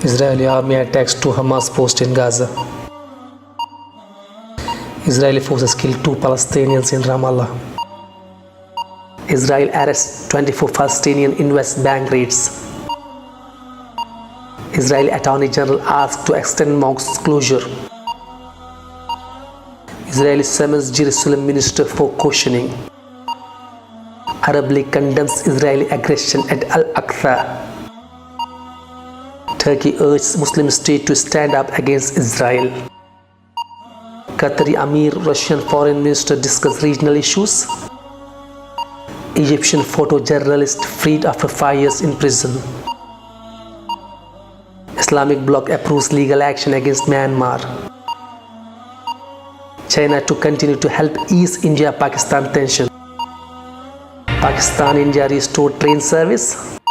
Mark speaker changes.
Speaker 1: Israeli army attacks two Hamas posts in Gaza. Israeli forces kill two Palestinians in Ramallah. Israel arrests 24 Palestinians in West Bank raids. Israeli Attorney General asked to extend mosque closure. Israeli summons Jerusalem minister for questioning. Arab League condemns Israeli aggression at Al-Aqsa. Turkey urges Muslim state to stand up against Israel. Qatari Amir, Russian foreign minister discuss regional issues. Egyptian photojournalist freed after 5 years in prison. Islamic bloc approves legal action against Myanmar. China to continue to help ease India-Pakistan tension. Pakistan-India restored train service.